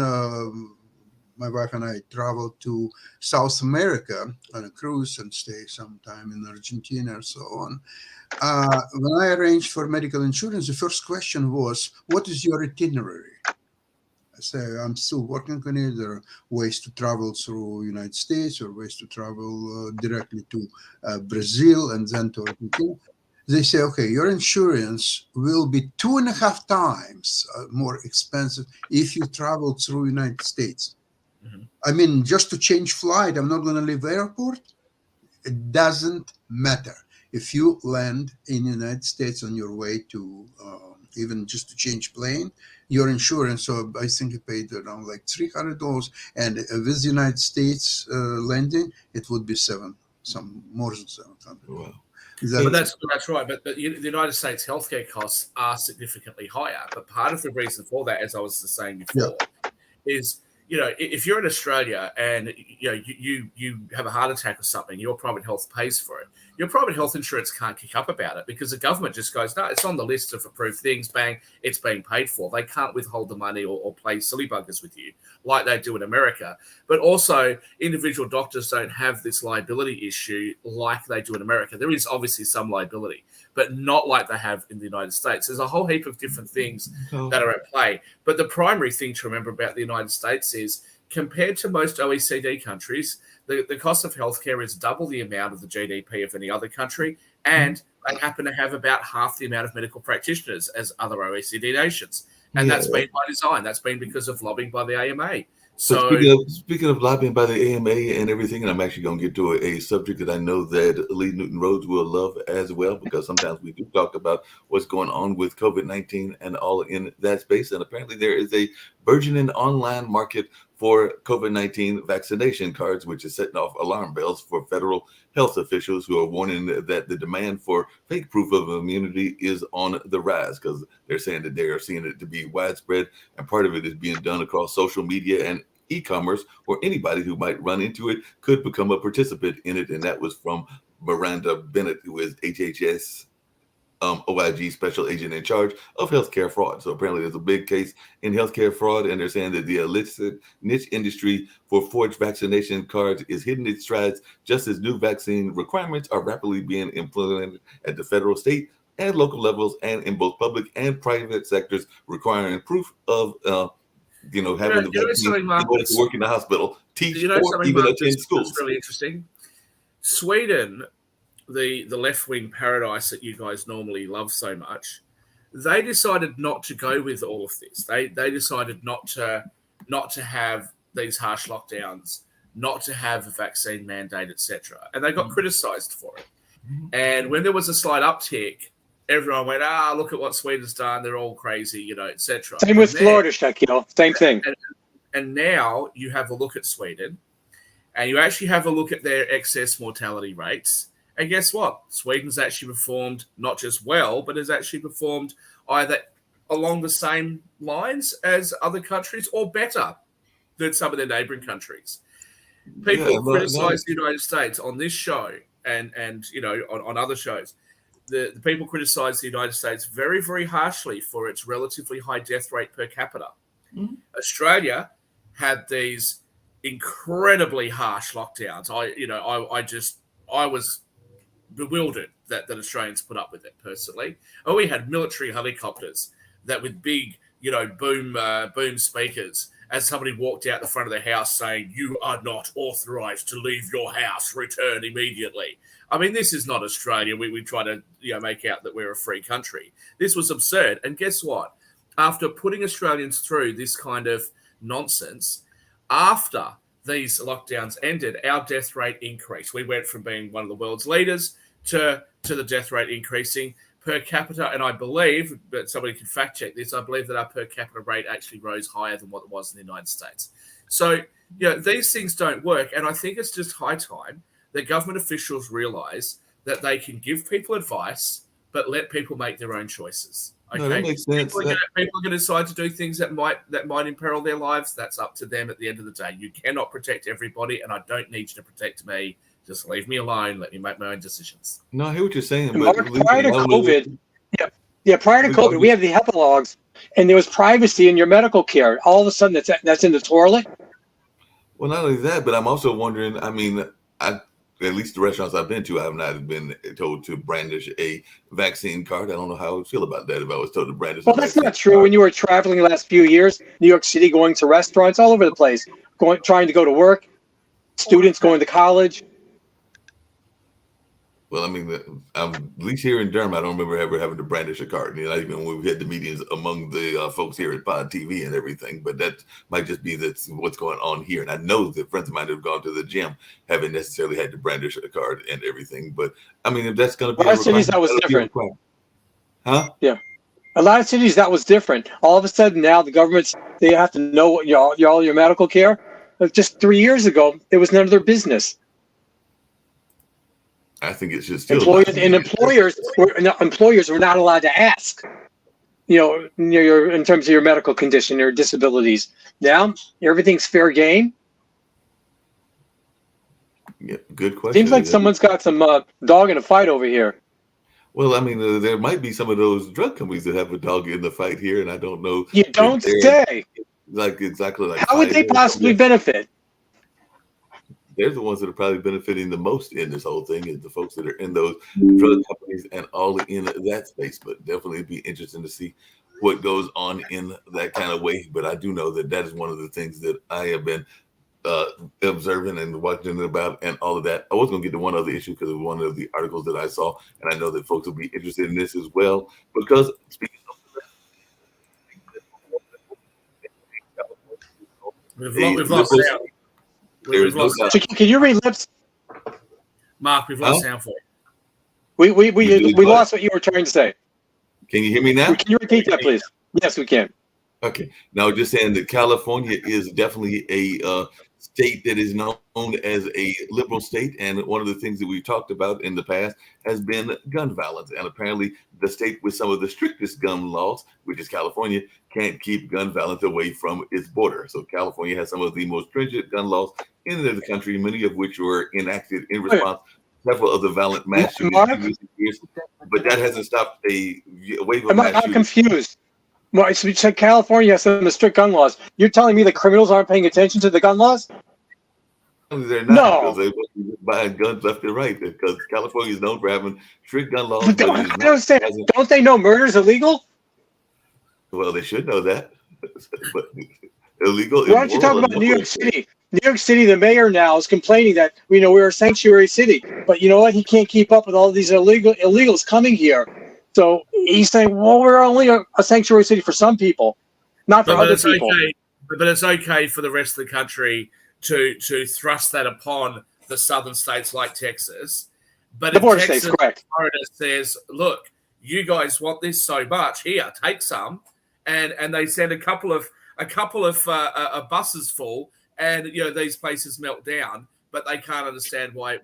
my wife and I traveled to South America on a cruise and stayed sometime in Argentina and so on, when I arranged for medical insurance, the first question was, what is your itinerary? I say, I'm still working on it. There are ways to travel through United States or ways to travel directly to Brazil and then to Argentina. They say, okay, your insurance will be 2.5 times more expensive if you travel through United States. Mm-hmm. I mean, just to change flight, I'm not going to leave the airport. It doesn't matter. If you land in the United States on your way to even just to change plane, your insurance, so I think you paid around like $300, and with the United States landing, it would be more than 700. Wow. But that's right. But the United States healthcare costs are significantly higher. But part of the reason for that, as I was saying before, is if you're in Australia and you have a heart attack or something, your private health pays for it. Your private health insurance can't kick up about it because the government just goes, no, it's on the list of approved things, bang, it's being paid for. They can't withhold the money or play silly buggers with you like they do in America. But also, individual doctors don't have this liability issue like they do in America. There is obviously some liability, but not like they have in the United States. There's a whole heap of different things that are at play. But the primary thing to remember about the United States is compared to most OECD countries, the cost of healthcare is double the amount of the GDP of any other country, and they happen to have about half the amount of medical practitioners as other OECD nations. And that's been by design. That's been because of lobbying by the AMA. So speaking of lobbying by the AMA and everything, and I'm actually going to get to a subject that I know that Lee Newton Rhodes will love as well, because sometimes we do talk about what's going on with COVID-19 and all in that space. And apparently there is a burgeoning online market for COVID-19 vaccination cards, which is setting off alarm bells for federal health officials who are warning that the demand for fake proof of immunity is on the rise, because they're saying that they are seeing it to be widespread, and part of it is being done across social media and e-commerce, or anybody who might run into it could become a participant in it. And that was from Miranda Bennett, who is HHS OIG special agent in charge of healthcare fraud. So apparently there's a big case in healthcare fraud, and they're saying that the illicit niche industry for forged vaccination cards is hitting its strides, just as new vaccine requirements are rapidly being implemented at the federal, state, and local levels, and in both public and private sectors, requiring proof of having the vaccine in order to work in the hospital, teach, or even attend schools. That's really interesting. Sweden, the left-wing paradise that you guys normally love so much, they decided not to go with all of this. They decided not to have these harsh lockdowns, not to have a vaccine mandate, etc. And they got criticised for it. And when there was a slight uptick, everyone went, look at what Sweden's done. They're all crazy, etc. Same with Florida, Shaquille. Same thing. And now you have a look at Sweden, and you actually have a look at their excess mortality rates. And guess what? Sweden's actually performed not just well, but has actually performed either along the same lines as other countries or better than some of their neighboring countries. People criticize the United States on this show and on other shows. The people criticize the United States very, very harshly for its relatively high death rate per capita. Mm-hmm. Australia had these incredibly harsh lockdowns. I was bewildered that Australians put up with it personally. We had military helicopters that with big, boom speakers, as somebody walked out the front of the house saying, "You are not authorized to leave your house, return immediately." I mean, this is not Australia. We try to make out that we're a free country. This was absurd. And guess what? After putting Australians through this kind of nonsense, after these lockdowns ended, our death rate increased. We went from being one of the world's leaders to the death rate increasing per capita. And I believe, but somebody can fact check this, I believe that our per capita rate actually rose higher than what it was in the United States. So, these things don't work. And I think it's just high time that government officials realize that they can give people advice, but let people make their own choices. Okay, no, that makes sense. People are going to decide to do things that might imperil their lives. That's up to them at the end of the day. You cannot protect everybody, and I don't need you to protect me. Just leave me alone. Let me make my own decisions. No, I hear what you're saying. But prior to COVID, prior to COVID, we have the HIPAA logs, and there was privacy in your medical care. All of a sudden, that's in the toilet. Well, not only that, but I'm also wondering. I mean, at least the restaurants I've been to, I have not been told to brandish a vaccine card. I don't know how I would feel about that if I was told to brandish. Well, that's not true. When you were traveling the last few years, New York City, going to restaurants all over the place, trying to go to work, students going to college. Well, I mean, at least here in Durham, I don't remember ever having to brandish a card. Not even when we had the meetings among the folks here at Pod TV and everything. But that might just be that's what's going on here. And I know that friends of mine have gone to the gym haven't necessarily had to brandish a card and everything. But I mean, if that's going to be a lot of cities, that was different. Huh? Yeah. A lot of cities, that was different. All of a sudden, now the governments, they have to know what all your medical care. Just 3 years ago, it was none of their business. I think it's just employers were not allowed to ask, in terms of your medical condition or disabilities. Now everything's fair game. Yeah, good question. Seems like someone's got some dog in a fight over here. Well, I mean, there might be some of those drug companies that have a dog in the fight here, and I don't know. You don't say. Exactly like. How would they possibly benefit? They're the ones that are probably benefiting the most in this whole thing, is the folks that are in those drug companies and all in that space. But definitely it'd be interesting to see what goes on in that kind of way. But I do know that that is one of the things that I have been observing and watching about and all of that. I was going to get to one other issue because it was one of the articles that I saw, and I know that folks will be interested in this as well. Because speaking of we've lost sound. We've lost sound. Can you read lips? Mark, we've lost sound for you. We lost what you were trying to say. Can you hear me now? Can you repeat that, please? Yes, we can. Okay. Now, just saying that California is definitely a state that is known as a liberal state. And one of the things that we've talked about in the past has been gun violence. And apparently the state with some of the strictest gun laws, which is California, can't keep gun violence away from its border. So California has some of the most stringent gun laws in the country, many of which were enacted in response to several of the violent mass shootings. But that hasn't stopped a wave of mass shootings. I'm confused. Well, so you said California has some strict gun laws. You're telling me the criminals aren't paying attention to the gun laws? They're not, because they're buying guns left and right. Because California is known for having strict gun laws. I don't understand. Don't they know murder is illegal? Well, they should know that. But illegal. Why don't you talk about New York City? New York City, the mayor now is complaining that we're a sanctuary city, but you know what? He can't keep up with all these illegals coming here. So he's saying, well, we're only a sanctuary city for some people, not for other people. Okay. But it's okay for the rest of the country to thrust that upon the southern states like Texas. But the border Texas, states, correct. Florida says, look, you guys want this so much. Here, take some. And they send a couple of buses full, and these places melt down, but they can't understand why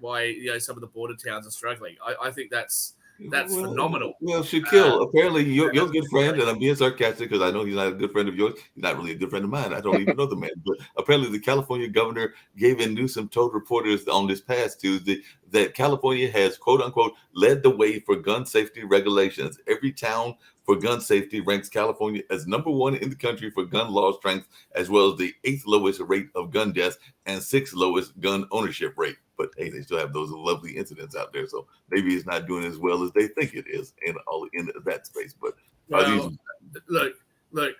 some of the border towns are struggling. I think that's phenomenal. Well, Shaquille, apparently your good friend, and I'm being sarcastic because I know he's not a good friend of yours. He's not really a good friend of mine. I don't even know the man. But apparently the California governor, Gavin Newsom, told reporters on this past Tuesday that California has, quote unquote, led the way for gun safety regulations. Every town for gun safety ranks California as number one in the country for gun law strength, as well as the 8th lowest rate of gun deaths and 6th lowest gun ownership rate. But hey, they still have those lovely incidents out there, so maybe it's not doing as well as they think it is in that space. But look,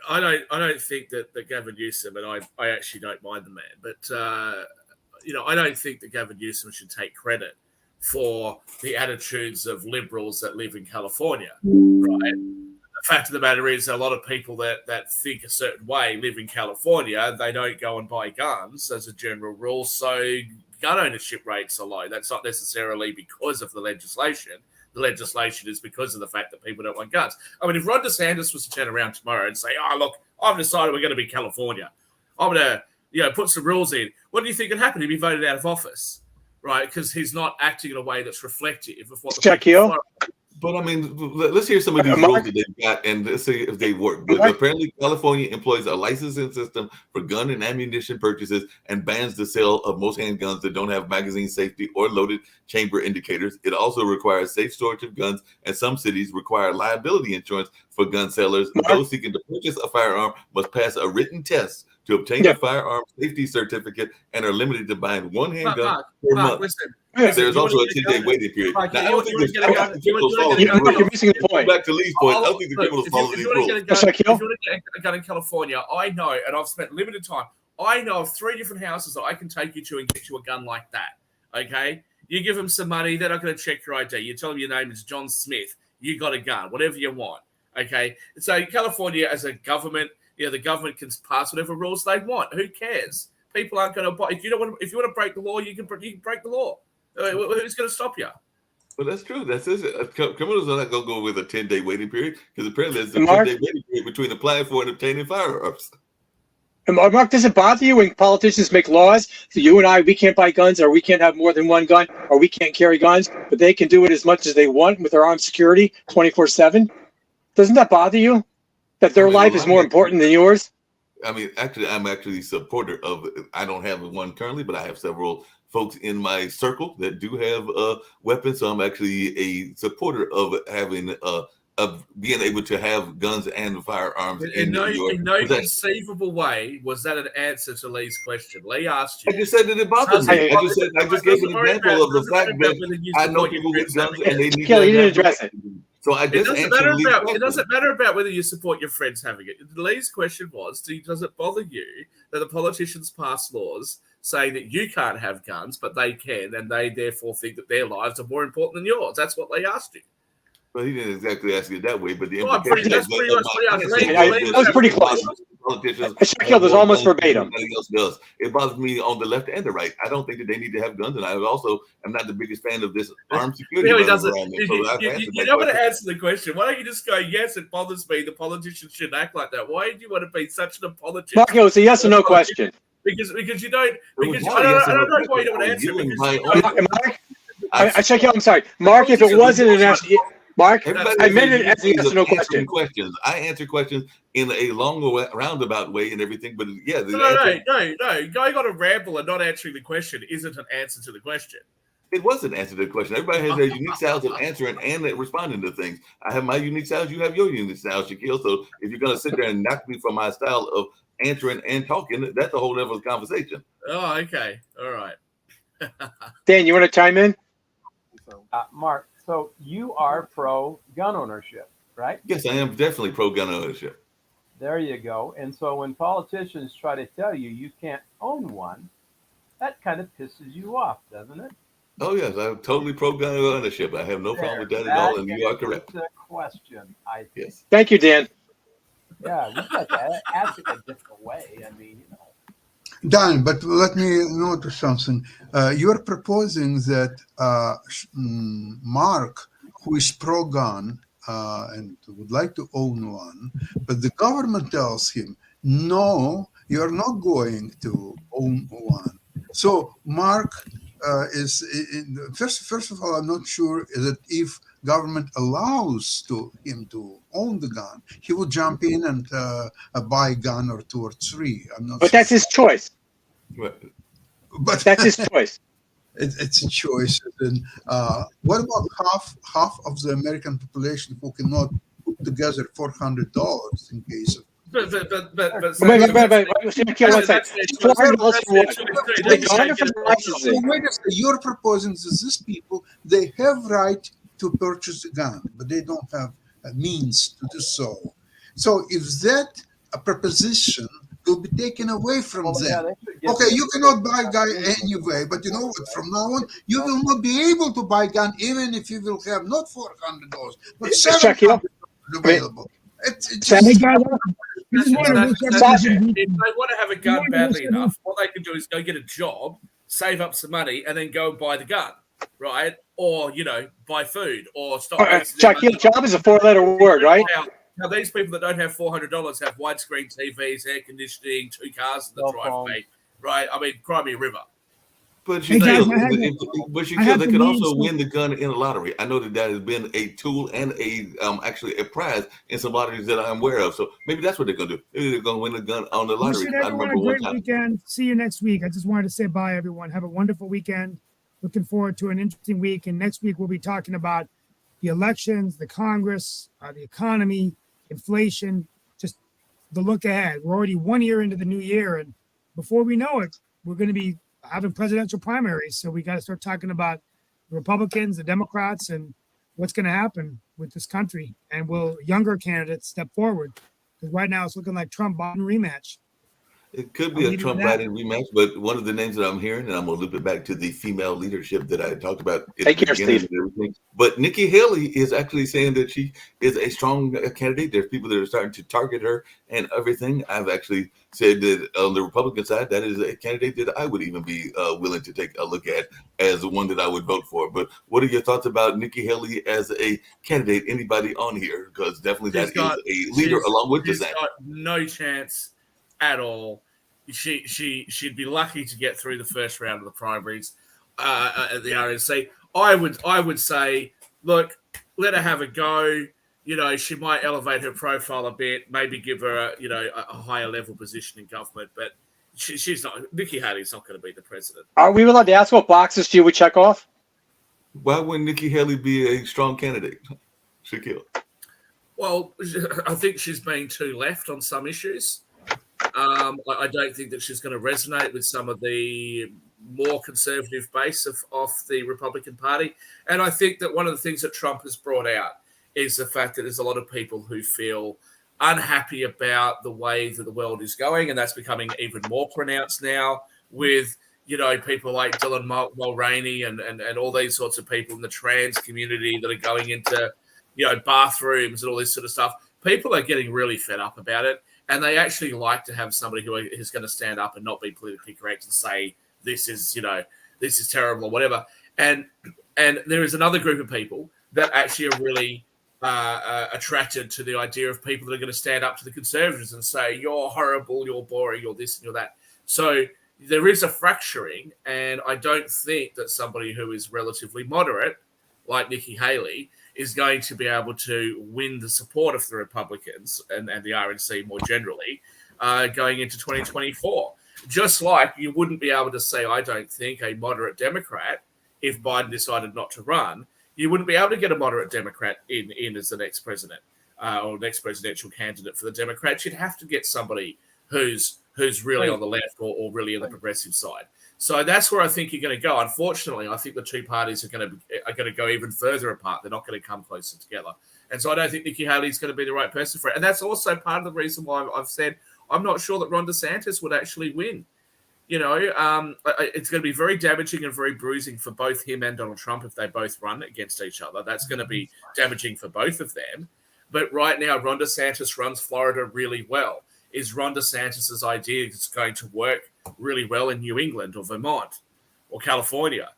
I don't think that Gavin Newsom, and I actually don't mind the man, but I don't think that Gavin Newsom should take credit for the attitudes of liberals that live in California, right? The fact of the matter is, a lot of people that think a certain way live in California. They don't go and buy guns as a general rule, so gun ownership rates are low. That's not necessarily because of the legislation. The legislation is because of the fact that people don't want guns. I mean, if Ron DeSantis was to turn around tomorrow and say, "Oh, look, I've decided we're going to be California. I'm going to, put some rules in," what do you think would happen? He'd be voted out of office, right? Because he's not acting in a way that's reflective of what the people. But I mean, let's hear some of these rules that they've got and let's see if they work. But apparently, California employs a licensing system for gun and ammunition purchases and bans the sale of most handguns that don't have magazine safety or loaded chamber indicators. It also requires safe storage of guns, and some cities require liability insurance for gun sellers. Those seeking to purchase a firearm must pass a written test to obtain a firearm safety certificate and are limited to buying one handgun per month. Listen, there's also a 10-day waiting period. Now, I don't think you're missing the point. Back to Lee's point, I don't think the criminals follow these rules. If you want to get a gun in California, I know, and I've spent limited time, I know of 3 different houses that I can take you to and get you a gun like that, okay? You give them some money, they're not going to check your ID. You tell them your name is John Smith. You got a gun, whatever you want, okay? So California as a government, the government can pass whatever rules they want. Who cares? People aren't going to buy. If you want to break the law, you can break the law. Who's going to stop you? Well, that's true. That's it. Criminals are not going to go with a 10-day waiting period because apparently there's a 10-day waiting period between applying for and obtaining firearms. And Mark, does it bother you when politicians make laws so you and I, we can't buy guns, or we can't have more than one gun, or we can't carry guns, but they can do it as much as they want with their armed security 24/7? Doesn't that bother you? That their life is more important than yours? I mean, actually, I'm actually a supporter of it. I don't have one currently, but I have several folks in my circle that do have weapons. So I'm actually a supporter of having of being able to have guns and firearms in New York. In no conceivable way was that an answer to Lee's question. Lee asked you. I just said that it bothers me. I just gave an example of the fact that I know people with guns and they need Kelly, you didn't address it. So I It just doesn't answered matter Lee's about question. it doesn't matter about whether you support your friends having it. Lee's question was, does it bother you that the politicians pass laws saying that you can't have guns, but they can, and they therefore think that their lives are more important than yours? That's what they asked you. Well, he didn't exactly ask it that way, but the Well, implication that's pretty much what he asked. That was pretty close. Politicians Shaquille, was almost verbatim. Everybody else does. It bothers me on the left and the right. I don't think that they need to have guns, and I also am not the biggest fan of this armed security. Really running doesn't. around there. So I've answered You're that not going to question. answer the question. Why don't you just go, yes, it bothers me. The politicians shouldn't act like that. Why do you want to be such an apologist? Marco, it's a yes or no question. Because you don't. It was Because not I a yes or don't no know why you don't question. answer. You and Because my you own- don't- Mark, I check you out. I'm sorry, Mark. If it wasn't an yes, Mark, Everybody I meant says it as a you yes or no answering question. questions. I answer questions in a long roundabout way and everything, but yeah, the No. answer, Going on a ramble and not answering the question isn't an answer to the question. it was an answer to the question. Everybody has their unique styles of answering and responding to things. I have my unique styles. You have your unique styles, Shaquille. So if you're going to sit there and knock me from my style of answering and talking, that's a whole level of conversation. Oh, okay. All right. Dan, you want to chime in? Mark, so you are pro gun ownership, right? Yes, I am definitely pro gun ownership. There you go. And so when politicians try to tell you you can't own one, that kind of pisses you off, doesn't it? Oh yes, I'm totally pro gun ownership. I have no problem with that at all, and you are correct. That's a question, I think. Yes. Thank you, Dan. Yeah, we got to ask it a different way. I mean, you know. Dan, but let me notice something. You're proposing that Mark, who is pro-gun and would like to own one, but the government tells him, no, you're not going to own one. So Mark first of all, I'm not sure that if government allows him to own the gun, he would jump in and buy a gun or two or three. I'm not. But so that's his choice. But That's his choice. it's a choice. And what about half of the American population who cannot put together $400 in case of? But Wait. Shaquille, one second. $400 for what? The gun for the So licensing. wait a second, you're proposing that these people, they have right to purchase a gun, but they don't have a means to do so. So if that proposition will be taken away from Well, yeah, them. they should get Okay, you cannot buy a gun anyway, but you know what? From now on, you will not be able to buy a gun even if you will have not $400, but Shaquille, $700 available. It's Sam, just, Hey guys, I just want to wish If everyone they want to have a gun badly enough, what they can do is go get a job, save up some money, and then go and buy the gun, right? Or buy food, or stop. wasting their money. Shaquille, job is a four-letter word, right? Now, these people that don't have $400 have widescreen TVs, air conditioning, 2 cars in the Cell driveway, right? I mean, cry me a river. But Hey, guys, Shaquille, I had they the could means also to- win the gun in a lottery. I know that has been a tool and actually a prize in some lotteries that I'm aware of. So maybe that's what they're going to do. Maybe they're going to win the gun on the lottery. Wishing I everyone remember a one great time. weekend. See you next week. I just wanted to say bye, everyone. Have a wonderful weekend. Looking forward to an interesting week. And next week, we'll be talking about the elections, the Congress, the economy, inflation, just the look ahead. We're already 1 year into the new year. And before we know it, we're going to be having presidential primaries. So we got to start talking about the Republicans, the Democrats, and what's going to happen with this country. And will younger candidates step forward? Because right now it's looking like Trump-Biden rematch. It could I'll be a leave it Trump at that. Biden rematch, but one of the names that I'm hearing, and I'm going to loop it back to the female leadership that I talked about at Take the care, beginning Steve. and everything. But Nikki Haley is actually saying that she is a strong candidate. There's people that are starting to target her and everything. I've actually said that on the Republican side, that is a candidate that I would even be willing to take a look at as the one that I would vote for. But what are your thoughts about Nikki Haley as a candidate? Anybody on here? Because definitely that is a leader along with she's DeSantis. got no chance at all. She'd be lucky to get through the first round of the primaries at the RNC. I would say, look, let her have a go. She might elevate her profile a bit, maybe give her a higher level position in government, but she's not. Nikki Haley's not going to be the president. Are we allowed to ask what boxes she would check off? Why wouldn't Nikki Haley be a strong candidate? Shaquille. Well, I think she's being too left on some issues. I don't think that she's going to resonate with some of the more conservative base of the Republican Party. And I think that one of the things that Trump has brought out is the fact that there's a lot of people who feel unhappy about the way that the world is going, and that's becoming even more pronounced now with people like Dylan Mulroney and all these sorts of people in the trans community that are going into bathrooms and all this sort of stuff. People are getting really fed up about it, and they actually like to have somebody who is going to stand up and not be politically correct and say this is terrible or whatever. And there is another group of people that actually are really attracted to the idea of people that are going to stand up to the conservatives and say, you're horrible, you're boring, you're this and you're that. So there is a fracturing, and I don't think that somebody who is relatively moderate, like Nikki Haley, is going to be able to win the support of the Republicans and the RNC more generally going into 2024. Just like you wouldn't be able to say, I don't think, a moderate Democrat, if Biden decided not to run, you wouldn't be able to get a moderate Democrat in as the next president or next presidential candidate for the Democrats. You'd have to get somebody who's really on the left or really on the progressive side. So that's where I think you're going to go. Unfortunately, I think the two parties are going to go even further apart. They're not going to come closer together. And so I don't think Nikki Haley is going to be the right person for it. And that's also part of the reason why I've said I'm not sure that Ron DeSantis would actually win. It's going to be very damaging and very bruising for both him and Donald Trump if they both run against each other. That's going to be damaging for both of them. But right now, Ron DeSantis runs Florida really well. Is Ron DeSantis' idea is going to work really well in New England or Vermont or California?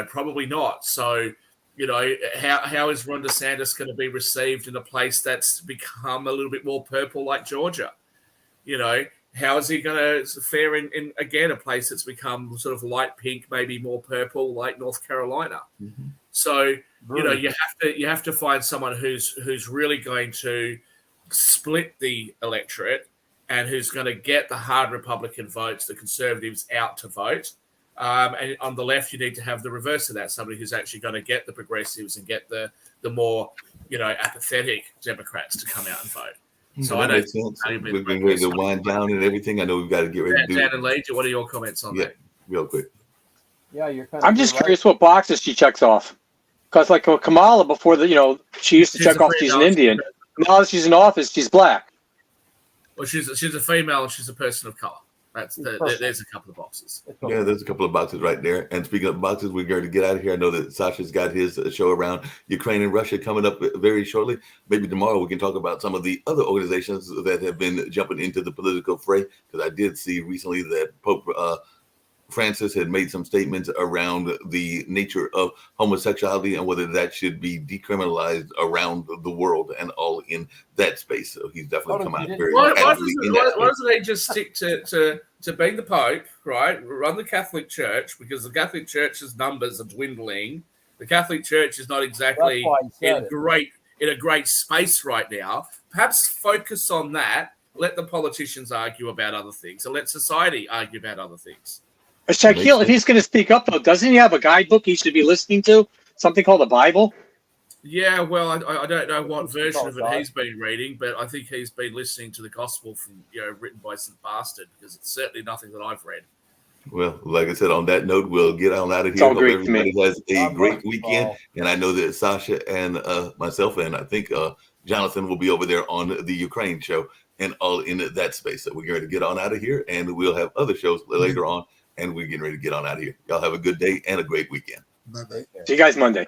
Probably not. So, how is Ron DeSantis going to be received in a place that's become a little bit more purple like Georgia? How is he going to fare in again, a place that's become sort of light pink, maybe more purple like North Carolina? Mm-hmm. So, you have to find someone who's really going to split the electorate and who's going to get the hard Republican votes, the conservatives out to vote. And on the left, you need to have the reverse of that, somebody who's actually going to get the progressives and get the more, apathetic Democrats to come out and vote. So I don't think we're getting ready to wind down and everything. I know we've got to get ready to do. Dan and Lee, what are your comments on that? Real quick. Yeah, I'm just curious what boxes she checks off. Because like Kamala before she used to check off she's an Indian. Now that she's in office, she's black. Well, she's a female and she's a person of color. There's a couple of boxes. Yeah, there's a couple of boxes right there. And speaking of boxes, we're going to get out of here. I know that Sasha's got his show around Ukraine and Russia coming up very shortly. Maybe tomorrow we can talk about some of the other organizations that have been jumping into the political fray. Because I did see recently that Pope Francis had made some statements around the nature of homosexuality and whether that should be decriminalized around the world and all in that space. So he's definitely come out very actively in that space. Why doesn't he just stick to being the Pope, right? Run the Catholic Church, because the Catholic Church's numbers are dwindling. The Catholic Church is not exactly in a great space right now. Perhaps focus on that. Let the politicians argue about other things, and let society argue about other things. Shaquille, if he's going to speak up, though, doesn't he have a guidebook he should be listening to? Something called the Bible? Yeah, well, I don't know what version of it he's been reading, but I think he's been listening to the gospel from written by some bastard, because it's certainly nothing that I've read. Well, like I said, on that note, we'll get on out of here. Hope everybody has a great weekend. And I know that Sasha and myself and I think Jonathan will be over there on the Ukraine show and all in that space. So we're going to get on out of here, and we'll have other shows later on. And we're getting ready to get on out of here. Y'all have a good day and a great weekend. Bye-bye. See you guys Monday.